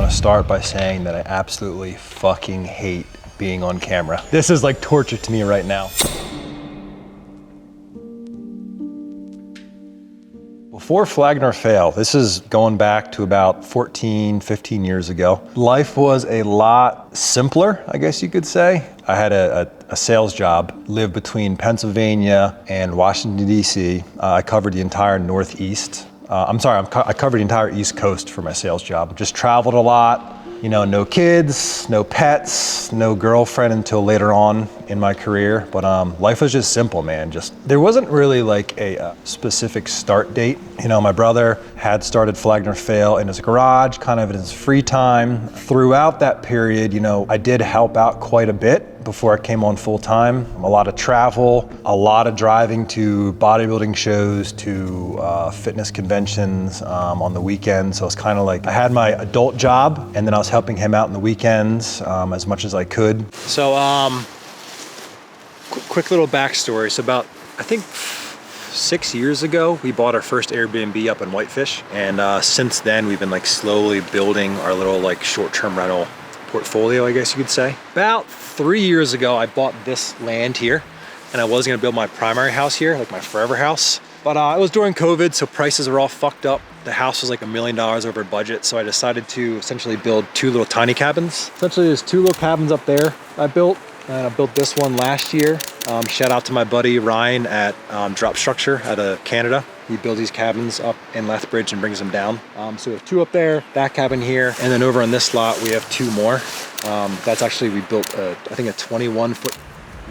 want to start by saying that I absolutely fucking hate being on camera. This is like torture to me right now. Before Flag Nor Fail, this is going back to about 14, 15 years ago. Life was a lot simpler, I guess you could say. I had a sales job, lived between Pennsylvania and Washington, D.C. I covered the entire Northeast. I covered the entire East Coast for my sales job. Just traveled a lot. You know, no kids, no pets, no girlfriend until later on in my career. But life was just simple, man. There wasn't really like a specific start date. You know, my brother had started Flag Nor Fail in his garage, kind of in his free time. Throughout that period, you know, I did help out quite a bit before I came on full time. A lot of travel, a lot of driving to bodybuilding shows, to fitness conventions on the weekends. So it's kind of like I had my adult job and then I was helping him out on the weekends as much as I could. So quick little backstory. So about, I think 6 years ago, we bought our first Airbnb up in Whitefish. And since then we've been like slowly building our little like short-term rental portfolio, I guess you could say. About 3 years ago, I bought this land here and I was gonna build my primary house here, like my forever house. But it was during COVID, so prices were all fucked up. The house was like $1 million over budget, so I decided to essentially build two little tiny cabins. Essentially, there's two little cabins up there I built, and I built this one last year. Shout out to my buddy Ryan at Drop Structure out of Canada. He builds these cabins up in Lethbridge and brings them down. So we have two up there, that cabin here, and then over on this lot, we have two more. That's actually, we built, I think a 21-foot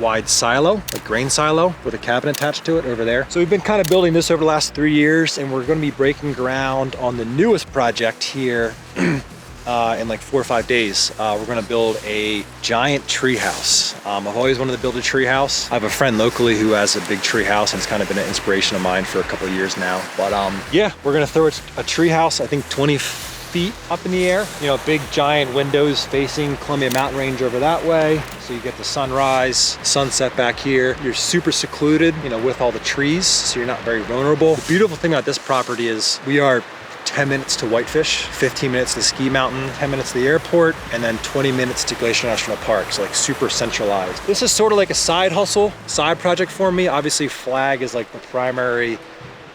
wide silo, like grain silo with a cabin attached to it over there. So we've been kind of building this over the last 3 years, and we're gonna be breaking ground on the newest project here in like 4 or 5 days. We're gonna build a giant tree house. I've always wanted to build a tree house. I have a friend locally who has a big tree house, and it's kind of been an inspiration of mine for a couple of years now. But yeah, we're gonna throw a tree house, I think 20 feet up in the air. You know, big giant windows facing Columbia Mountain Range over that way. So you get the sunrise, sunset back here. You're super secluded, you know, with all the trees, so you're not very vulnerable. The beautiful thing about this property is we are 10 minutes to Whitefish, 15 minutes to Ski Mountain, 10 minutes to the airport, and then 20 minutes to Glacier National Park. So like super centralized. This is sort of like a side hustle, side project for me. Obviously Flag is like the primary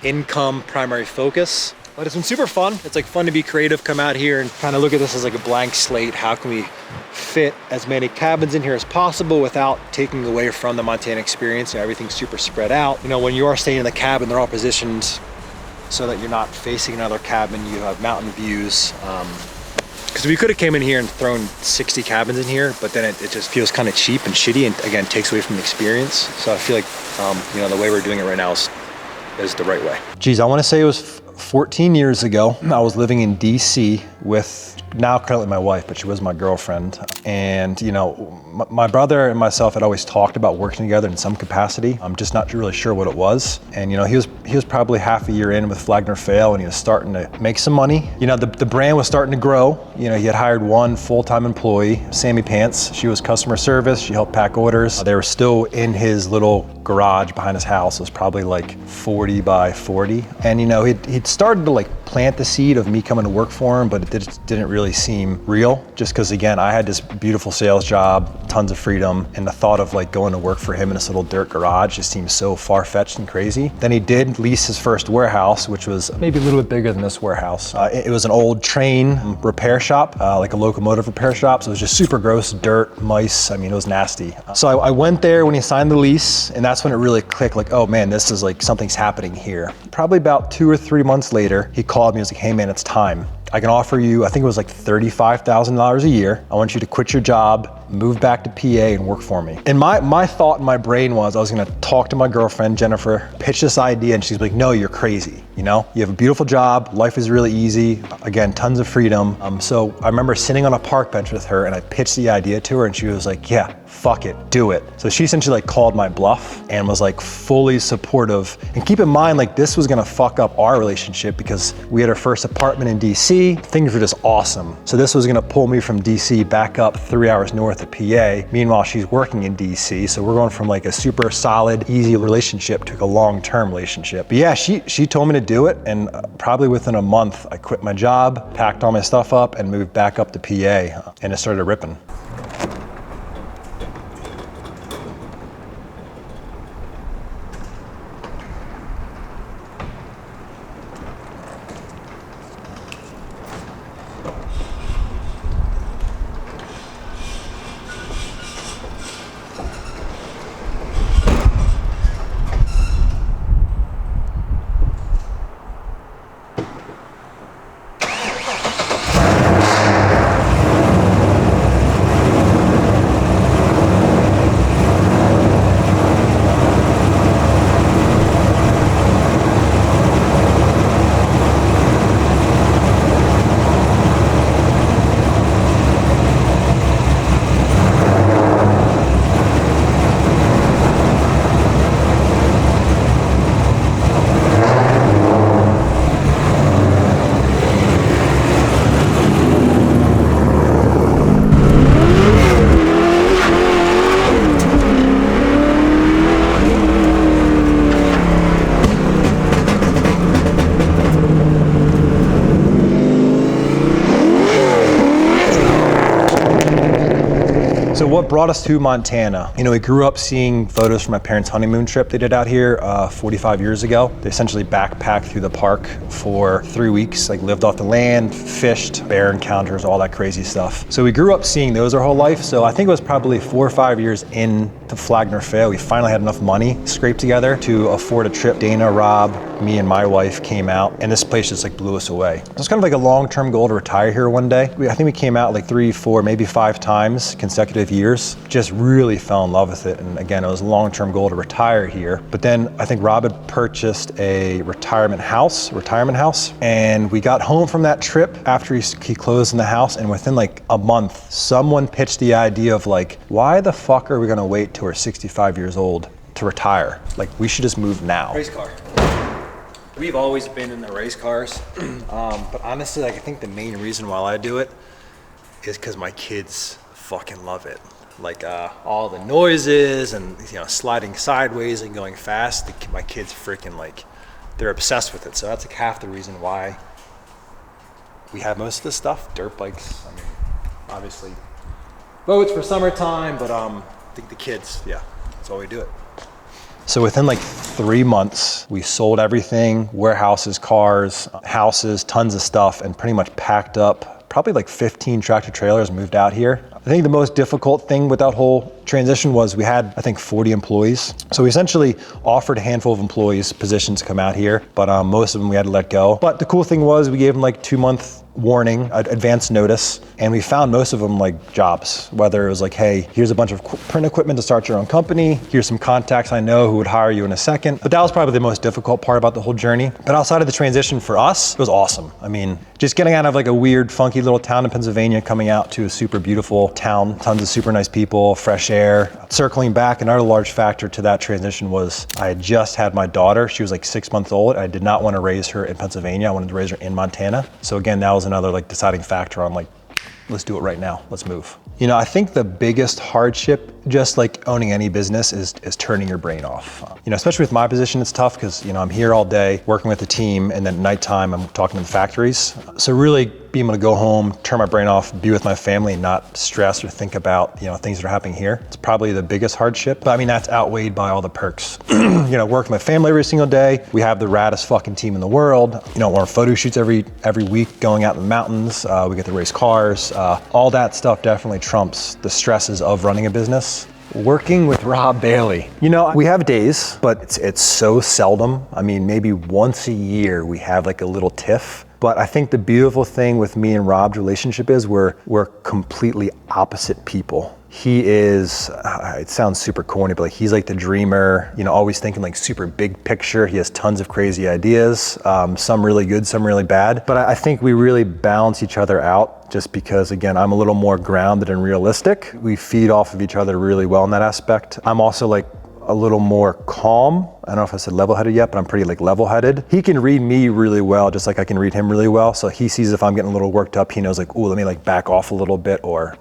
income, primary focus. But it's been super fun. It's like fun to be creative, come out here and kind of look at this as like a blank slate. How can we fit as many cabins in here as possible without taking away from the Montana experience? You know, everything's super spread out. You know, when you are staying in the cabin, they're all positioned so that you're not facing another cabin. You have mountain views. Because we could have came in here and thrown 60 cabins in here, but then it just feels kind of cheap and shitty, and again, takes away from the experience. So I feel like, you know, the way we're doing it right now is the right way. Geez, I want to say it was 14 years ago. I was living in DC with now currently my wife, but she was my girlfriend. And you know, my brother and myself had always talked about working together in some capacity. I'm just not really sure what it was. And you know, he was probably half a year in with Flag Nor Fail, and he was starting to make some money. You know, the brand was starting to grow. You know, he had hired one full-time employee, Sammy Pants. She was customer service. She helped pack orders. They were still in his little garage behind his house. It was probably like 40 by 40. And you know, he'd started to like plant the seed of me coming to work for him, but it didn't really seem real, just because again, I had this beautiful sales job, tons of freedom, and the thought of like going to work for him in this little dirt garage just seemed so far-fetched and crazy. Then he did lease his first warehouse, which was maybe a little bit bigger than this warehouse. It was an old train repair shop, like a locomotive repair shop, so it was just super gross, dirt, mice, I mean, it was nasty. So I went there when he signed the lease, and that's when it really clicked, like, oh man, this is like, something's happening here. Probably about 2 or 3 months later, he called me and was like, hey man, it's time. I can offer you, I think it was like $35,000 a year. I want you to quit your job, move back to PA and work for me. And my thought in my brain was I was gonna talk to my girlfriend, Jennifer, pitch this idea, and she's like, no, you're crazy. You know, you have a beautiful job, life is really easy, again, tons of freedom. So I remember sitting on a park bench with her and I pitched the idea to her and she was like, yeah, fuck it, do it. So she essentially like called my bluff and was like fully supportive. And keep in mind, like this was gonna fuck up our relationship because we had our first apartment in DC, things were just awesome. So this was gonna pull me from DC back up 3 hours north the PA. Meanwhile, she's working in DC. So we're going from like a super solid, easy relationship to a long-term relationship. But yeah, she told me to do it. And probably within a month, I quit my job, packed all my stuff up and moved back up to PA, and it started ripping. So what brought us to Montana? You know, we grew up seeing photos from my parents' honeymoon trip they did out here 45 years ago. They essentially backpacked through the park for 3 weeks, like lived off the land, fished, bear encounters, all that crazy stuff. So we grew up seeing those our whole life. So I think it was probably 4 or 5 years into Flagler Fair, we finally had enough money scraped together to afford a trip. Dana, Rob, me and my wife came out, and this place just like blew us away. It was kind of like a long-term goal to retire here one day. I think we came out like 3, 4, maybe 5 times consecutive years. Just really fell in love with it. And again, it was a long-term goal to retire here. But then I think Rob had purchased a retirement house, and we got home from that trip after he closed in the house, and within like a month, someone pitched the idea of like, why the fuck are we gonna wait till we're 65 years old to retire? Like, we should just move now. Race car. We've always been in the race cars. But honestly, like, I think the main reason why I do it is because my kids fucking love it. Like all the noises and, you know, sliding sideways and going fast. My kids freaking like, they're obsessed with it. So that's like half the reason why we have most of this stuff. Dirt bikes, I mean, obviously boats for summertime, but I think the kids, yeah, that's why we do it. So within like 3 months, we sold everything, warehouses, cars, houses, tons of stuff, and pretty much packed up probably like 15 tractor trailers and moved out here. I think the most difficult thing with that whole transition was we had, I think, 40 employees. So we essentially offered a handful of employees positions to come out here, but most of them we had to let go. But the cool thing was we gave them like 2-month warning, advance notice, and we found most of them like jobs, whether it was like, hey, here's a bunch of print equipment to start your own company, here's some contacts I know who would hire you in a second. But that was probably the most difficult part about the whole journey. But outside of the transition for us, it was awesome. I mean, just getting out of like a weird, funky little town in Pennsylvania, coming out to a super beautiful town, tons of super nice people, fresh air. Circling back, another large factor to that transition was I had just had my daughter. She was like 6 months old. I did not want to raise her in Pennsylvania. I wanted to raise her in Montana. So again, that was another like deciding factor on like, let's do it right now, let's move. You know, I think the biggest hardship, just like owning any business, is turning your brain off. You know, especially with my position, it's tough because, you know, I'm here all day working with the team, and then at nighttime I'm talking to the factories. So really being able to go home, turn my brain off, be with my family, and not stress or think about, you know, things that are happening here. It's probably the biggest hardship, but I mean, that's outweighed by all the perks. You know, work with my family every single day. We have the raddest fucking team in the world. You know, we're on photo shoots every week, going out in the mountains. We get to race cars. All that stuff definitely trumps the stresses of running a business. Working with Rob Bailey. You know, we have days, but it's so seldom. I mean, maybe once a year we have like a little tiff. But I think the beautiful thing with me and Rob's relationship is we're completely opposite people. He is, it sounds super corny, but like he's like the dreamer, you know, always thinking like super big picture. He has tons of crazy ideas, some really good, some really bad. But I think we really balance each other out just because, again, I'm a little more grounded and realistic. We feed off of each other really well in that aspect. I'm also like a little more calm I don't know if I said level-headed yet, but I'm pretty like level-headed. He can read me really well, just like I can read him really well. So he sees if I'm getting a little worked up, he knows like, ooh, let me like back off a little bit, or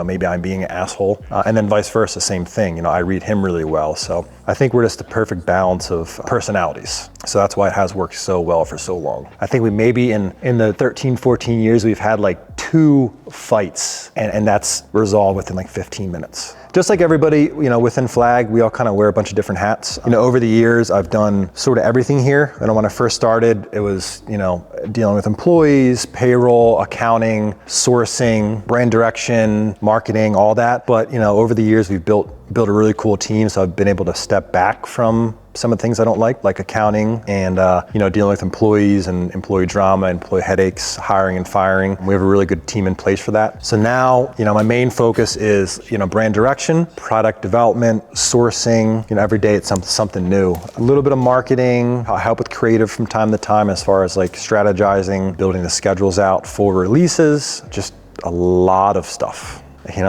maybe I'm being an asshole. And then vice versa, same thing. I read him really well. So I think we're just the perfect balance of personalities. So that's why it has worked so well for so long. I think we maybe in the 13, 14 years, we've had like 2 fights, and that's resolved within like 15 minutes. Just like everybody, within Flag, we all kind of wear a bunch of different hats. Over the years, I've done sort of everything here. When I first started, it was, dealing with employees, payroll, accounting, sourcing, brand direction, marketing, all that. But, over the years, we've built a really cool team. So I've been able to step back from some of the things I don't like accounting and, dealing with employees and employee drama, employee headaches, hiring and firing. We have a really good team in place for that. So now, my main focus is, brand direction, product development, sourcing. Every day it's something new. A little bit of marketing. I help with creative from time to time as far as like strategizing, building the schedules out for releases, just a lot of stuff.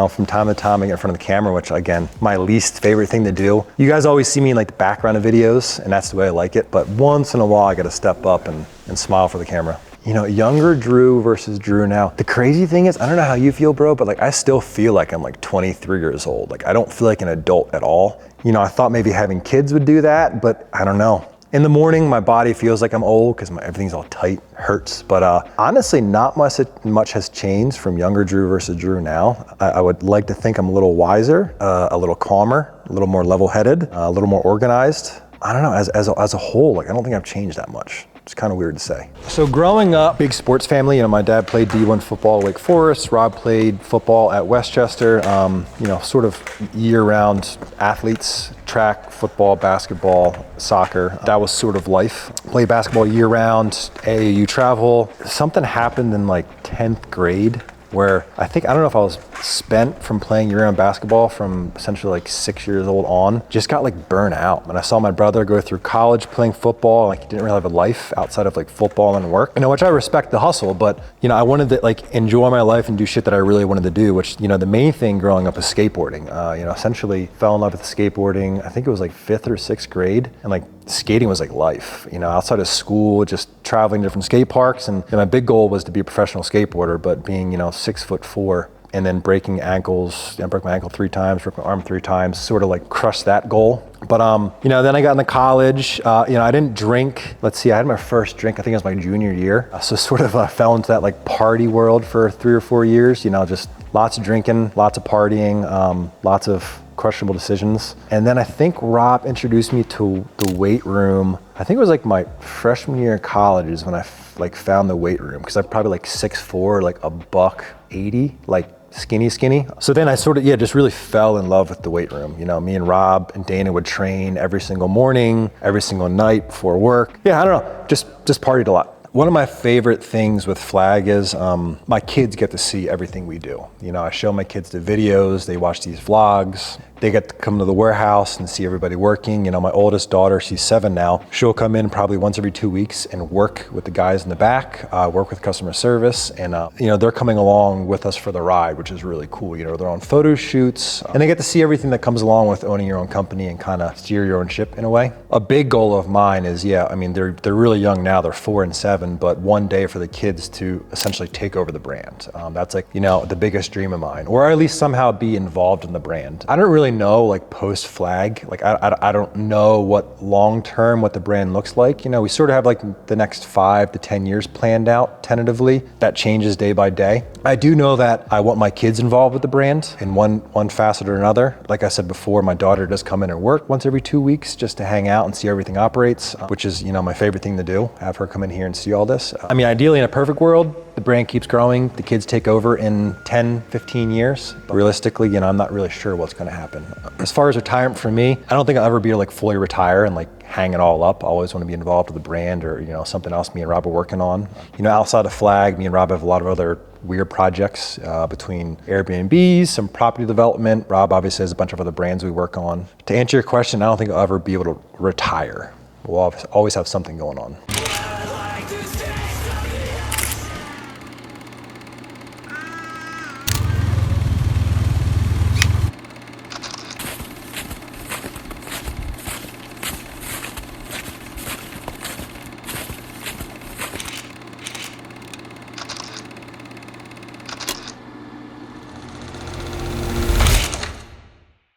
From time to time I get in front of the camera, which again, my least favorite thing to do. You guys always see me in like the background of videos, and that's the way I like it. But once in a while I gotta step up and smile for the camera. Younger Drew versus Drew now. The crazy thing is, I don't know how you feel, bro, but like I still feel like I'm like 23 years old. Like I don't feel like an adult at all. I thought maybe having kids would do that, but I don't know. In the morning, my body feels like I'm old because everything's all tight, hurts. But honestly, not much has changed from younger Drew versus Drew now. I would like to think I'm a little wiser, a little calmer, a little more level-headed, a little more organized. I don't know, as a whole, like I don't think I've changed that much. It's kind of weird to say. So growing up, big sports family, my dad played D1 football at Wake Forest, Rob played football at Westchester, sort of year-round athletes, track, football, basketball, soccer. That was sort of life. Played basketball year-round, AAU travel. Something happened in like 10th grade where I don't know if I was spent from playing year-round basketball from essentially like 6 years old on, just got like burnt out. When I saw my brother go through college playing football, like he didn't really have a life outside of like football and work, which I respect the hustle, but I wanted to like enjoy my life and do shit that I really wanted to do, which, the main thing growing up is skateboarding. Essentially fell in love with skateboarding. I think it was like 5th or 6th grade, and like skating was like life, outside of school, just traveling to different skate parks. And my big goal was to be a professional skateboarder, but being, 6'4", and then breaking ankles, I broke my ankle 3 times, broke my arm 3 times, sort of like crushed that goal. But, then I got into college, I didn't drink. Let's see, I had my first drink, I think it was my junior year. So sort of fell into that like party world for 3 or 4 years, just lots of drinking, lots of partying, lots of questionable decisions. And then I think Rob introduced me to the weight room. I think it was like my freshman year in college is when I found the weight room, because I'm probably like 6'4", like $180, like skinny. So then I sort of, just really fell in love with the weight room. Me and Rob and Dana would train every single morning, every single night before work. I don't know, just partied a lot. One of my favorite things with Flag is my kids get to see everything we do. I show my kids the videos, they watch these vlogs. They get to come to the warehouse and see everybody working. My oldest daughter, she's 7 now. She'll come in probably once every 2 weeks and work with the guys in the back, work with customer service. And, they're coming along with us for the ride, which is really cool. They're on photo shoots and they get to see everything that comes along with owning your own company and kind of steer your own ship in a way. A big goal of mine is, they're really young now. They're 4 and 7, but one day for the kids to essentially take over the brand. That's like, the biggest dream of mine, or at least somehow be involved in the brand. I don't really know like post Flag, like I don't know what long term what the brand looks like. We sort of have like the next 5 to 10 years planned out tentatively. That changes day by day. I do know that I want my kids involved with the brand in one facet or another. Like I said before, my daughter does come in and work once every 2 weeks just to hang out and see everything operates, which is my favorite thing to do, have her come in here and see all this. Ideally in a perfect world, the brand keeps growing, the kids take over in 10, 15 years. But realistically, I'm not really sure what's gonna happen. As far as retirement for me, I don't think I'll ever be able to like fully retire and like hang it all up. I always want to be involved with the brand or, something else me and Rob are working on. Outside of Flag, me and Rob have a lot of other weird projects between Airbnbs, some property development. Rob obviously has a bunch of other brands we work on. To answer your question, I don't think I'll ever be able to retire. We'll always have something going on.